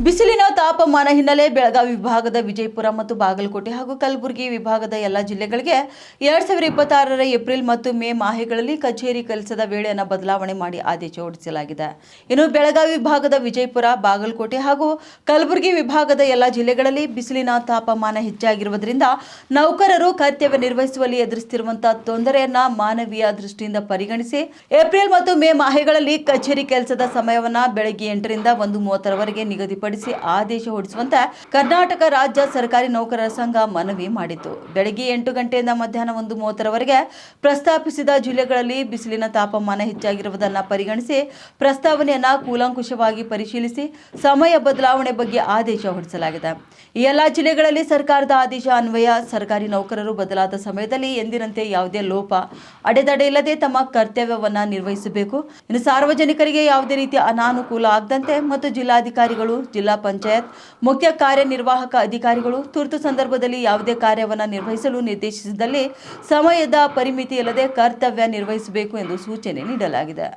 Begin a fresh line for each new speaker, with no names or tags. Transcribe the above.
ಬಿಸಿಲಿನ ತಾಪಮಾನ ಹಿನ್ನೆಲೆ ಬೆಳಗಾವಿ ವಿಭಾಗದ ವಿಜಯಪುರ ಮತ್ತು ಬಾಗಲಕೋಟೆ ಹಾಗೂ ಕಲಬುರಗಿ ವಿಭಾಗದ ಎಲ್ಲ ಜಿಲ್ಲೆಗಳಿಗೆ 2026ರ ಏಪ್ರಿಲ್ ಮತ್ತು ಮೇ ಮಾಹೆಗಳಲ್ಲಿ ಕಚೇರಿ ಕೆಲಸದ ವೇಳೆಯನ್ನು ಬದಲಾವಣೆ ಮಾಡಿ ಆದೇಶ ಹೊರಡಿಸಲಾಗಿದೆ. ಇನ್ನು ಬೆಳಗಾವಿ ವಿಭಾಗದ ವಿಜಯಪುರ, ಬಾಗಲಕೋಟೆ ಹಾಗೂ ಕಲಬುರಗಿ ವಿಭಾಗದ ಎಲ್ಲ ಜಿಲ್ಲೆಗಳಲ್ಲಿ ಬಿಸಿಲಿನ ತಾಪಮಾನ ಹೆಚ್ಚಾಗಿರುವುದರಿಂದ ನೌಕರರು ಕರ್ತವ್ಯ ನಿರ್ವಹಿಸುವಲ್ಲಿ ಎದುರಿಸುತ್ತಿರುವಂತಹ ತೊಂದರೆಯನ್ನ ಮಾನವೀಯ ದೃಷ್ಟಿಯಿಂದ ಪರಿಗಣಿಸಿ ಏಪ್ರಿಲ್ ಮತ್ತು ಮೇ ಮಾಹೆಗಳಲ್ಲಿ ಕಚೇರಿ ಕೆಲಸದ ಸಮಯವನ್ನು ಬೆಳಗ್ಗೆ 8ರಿಂದ 1:30ರವರೆಗೆ ನಿಗದಿಪಡಿಸಿ ಆದೇಶ ಹೊರಡಿಸುವಂತೆ ಕರ್ನಾಟಕ ರಾಜ್ಯ ಸರ್ಕಾರಿ ನೌಕರರ ಸಂಘ ಮನವಿ ಮಾಡಿತು. ಬೆಳಗ್ಗೆ 8 ಗಂಟೆಯಿಂದ ಮಧ್ಯಾಹ್ನ 1:30ರವರೆಗೆ ಪ್ರಸ್ತಾಪಿಸಿದ ಜಿಲ್ಲೆಗಳಲ್ಲಿ ಬಿಸಿಲಿನ ತಾಪಮಾನ ಹೆಚ್ಚಾಗಿರುವುದನ್ನು ಪರಿಗಣಿಸಿ ಪ್ರಸ್ತಾವನೆಯನ್ನು ಕೂಲಂಕುಷವಾಗಿ ಪರಿಶೀಲಿಸಿ ಸಮಯ ಬದಲಾವಣೆ ಬಗ್ಗೆ ಆದೇಶ ಹೊರಡಿಸಲಾಗಿದೆ. ಈ ಎಲ್ಲ ಜಿಲ್ಲೆಗಳಲ್ಲಿ ಸರ್ಕಾರದ ಆದೇಶ ಅನ್ವಯ ಸರ್ಕಾರಿ ನೌಕರರು ಬದಲಾದ ಸಮಯದಲ್ಲಿ ಎಂದಿನಂತೆ ಯಾವುದೇ ಲೋಪ ಅಡೆತಡೆ ಇಲ್ಲದೆ ತಮ್ಮ ಕರ್ತವ್ಯವನ್ನು ನಿರ್ವಹಿಸಬೇಕು. ಇನ್ನು ಸಾರ್ವಜನಿಕರಿಗೆ ಯಾವುದೇ ರೀತಿಯ ಅನಾನುಕೂಲ ಆಗದಂತೆ ಮತ್ತು ಜಿಲ್ಲಾಧಿಕಾರಿಗಳು, ಜಿಲ್ಲಾ ಪಂಚಾಯತ್ ಮುಖ್ಯ ಕಾರ್ಯನಿರ್ವಾಹಕ ಅಧಿಕಾರಿಗಳು ತುರ್ತು ಸಂದರ್ಭದಲ್ಲಿ ಯಾವುದೇ ಕಾರ್ಯವನ್ನು ನಿರ್ವಹಿಸಲು ನಿರ್ದೇಶಿಸಿದಲ್ಲಿ ಸಮಯದ ಪರಿಮಿತಿ ಇಲ್ಲದೆ ಕರ್ತವ್ಯ ನಿರ್ವಹಿಸಬೇಕು ಎಂದು ಸೂಚನೆ ನೀಡಲಾಗಿದೆ.